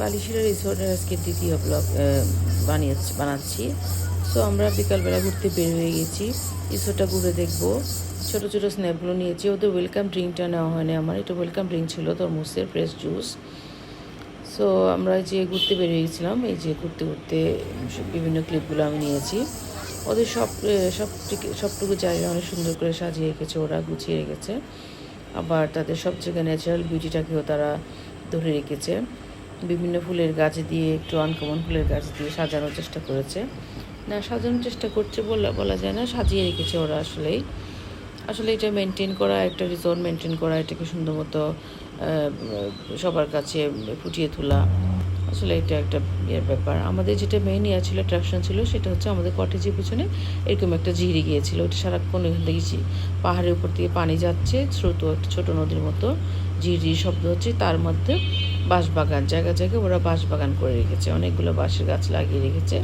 বালিশিরা রিসোর্টের আজকে দ্বিতীয় ব্লগ বানাচ্ছি। সো আমরা বিকালবেলা ঘুরতে বের হয়ে গেছি, রিসোর্টটা ঘুরে দেখবো। ছোটো ছোটো স্ন্যাপগুলো নিয়েছি। ওদের ওয়েলকাম ড্রিঙ্কটা নেওয়া হয়নি আমার, এটা ওয়েলকাম ড্রিঙ্ক ছিল তরমুজের ফ্রেশ জুস। সো আমরা যে ঘুরতে বের হয়ে গেছিলাম, এই যে ঘুরতে ঘুরতে বিভিন্ন ক্লিপগুলো আমি নিয়েছি। ওদের সবটুকু জায়গা অনেক সুন্দর করে সাজিয়ে রেখেছে, ওরা গুছিয়ে রেখেছে। আবার তাদের সব জায়গায় ন্যাচারাল বিউটিটাকেও তারা ধরে রেখেছে। বিভিন্ন ফুলের গাছ দিয়ে, একটু আনকমন ফুলের গাছ দিয়ে সাজানোর চেষ্টা করেছে। না, সাজানোর চেষ্টা করছে বলা যায় না, সাজিয়ে রেখেছে ওরা। আসলে এটা মেনটেন করা, একটা রিসোর্ট মেনটেন করা, এটাকে সুন্দর মতো সবার কাছে ফুটিয়ে তোলা, আসলে এটা একটা ব্যাপার। আমাদের যেটা মেইন ছিল, অ্যাট্রাকশন ছিল, সেটা হচ্ছে আমাদের কটেজের পিছনে এরকম একটা ঝিরি গিয়েছিল। ওটা সারাক্ষণ এখান থেকে পাহাড়ের উপর থেকে পানি যাচ্ছে, স্রোত, একটা ছোটো নদীর মতো ঝিরি শব্দ হচ্ছে। তার মধ্যে বাঁশবাগান, জায়গায় জায়গায় ওরা বাঁশবাগান করে রেখেছে, অনেকগুলো বাঁশের গাছ লাগিয়ে রেখেছে,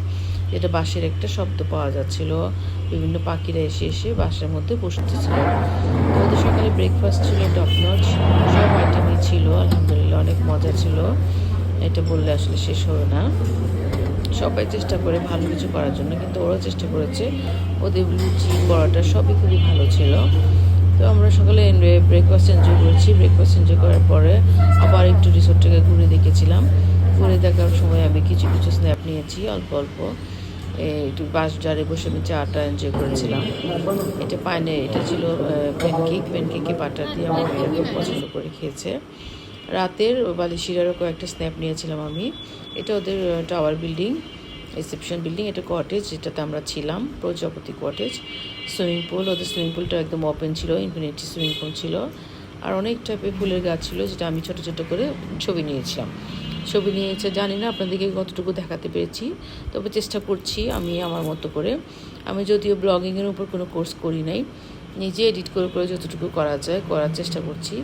যেটা বাঁশের একটা শব্দ পাওয়া যাচ্ছিল। বিভিন্ন পাখিরা এসে এসে বাঁশের মধ্যে বসতেছিল। তো ওদের সকালে ব্রেকফাস্ট ছিল টপ নচ, সব আইটেমই ছিল, আলহামদুলিল্লাহ অনেক মজা ছিল। এটা বললে আসলে শেষ হবে না। সবাই চেষ্টা করে ভালো কিছু করার জন্য, কিন্তু ওরাও চেষ্টা করেছে। ওদের লুচি পরোটা সবই খুবই ভালো ছিল। তো আমরা সকালে ব্রেকফাস্ট এনজয় করেছি। ব্রেকফাস্ট এনজয় করার পরে আবার একটু রিসোর্টটাকে ঘুরে দেখেছিলাম। ঘুরে দেখার সময় আমি কিছু কিছু স্ন্যাপ নিয়েছি, অল্প অল্প। একটু বাস জারে বসে আমি চাটা এনজয় করেছিলাম। এটা ছিল প্যানকেকে বাটার দিয়ে আমার মেয়েরা খুব পছন্দ করে খেয়েছে। রাতের বালিশিরারও কয়েকটা স্ন্যাপ নিয়েছিলাম আমি। এটা ওদের টাওয়ার বিল্ডিং, রিসেপশন বিল্ডিং, এটা কটেজ যেটাতে আমরা ছিলাম, প্রজাপতি কটেজ। সুইমিং পুল, ওদের সুইমিং পুলটা একদম ওপেন ছিল, ইনফিনিটি সুইমিং পুল ছিল। আর অনেক টাইপের ফুলের গাছ ছিল, যেটা আমি ছোটো ছোটো করে ছবি নিয়েছিলাম। জানি না আপনাদেরকে কতটুকু দেখাতে পেরেছি, তবে চেষ্টা করছি আমি আমার মতো করে। আমি যদিও ব্লগিংয়ের উপর কোনো কোর্স করি নাই, নিজে এডিট করে করে যতটুকু করা যায় করার চেষ্টা করছি।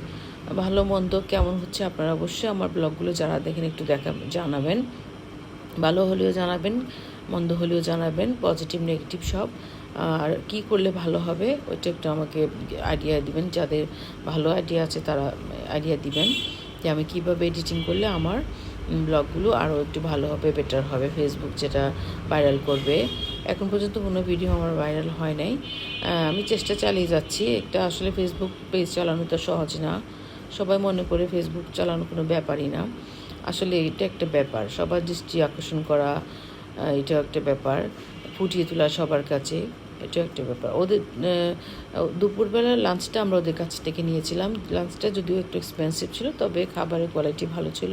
ভালো মন্দ কেমন হচ্ছে আপনারা অবশ্যই আমার ব্লগগুলো যারা দেখেন একটু জানাবেন। ভালো হলেও জানাবেন, মন্দ হলেও জানাবেন, পজিটিভ নেগেটিভ সব। আর কি করলে ভালো হবে ওইটা একটু আমাকে আইডিয়া দিবেন। যাদের ভালো আইডিয়া আছে তারা আইডিয়া দিবেন যে আমি কীভাবে এডিটিং করলে আমার ব্লগগুলো আরও একটু ভালো হবে, বেটার হবে, ফেসবুক যেটা ভাইরাল করবে। এখন পর্যন্ত কোনো ভিডিও আমার ভাইরাল হয় নাই। আমি চেষ্টা চালিয়ে যাচ্ছি। একটা আসলে ফেসবুক পেজ চালানো তো সহজ না। সবাই মনে করে ফেসবুক চালানো কোনো ব্যাপারই না। আসলে এটা একটা ব্যাপার, সবার দৃষ্টি আকর্ষণ করা, এটাও একটা ব্যাপার, ফুটিয়ে তোলা সবার কাছে, এটাও একটা ব্যাপার। ওদের দুপুরবেলা লাঞ্চটা আমরা ওদের কাছ থেকে নিয়েছিলাম। লাঞ্চটা যদিও একটু এক্সপেন্সিভ ছিল, তবে খাবারের কোয়ালিটি ভালো ছিল।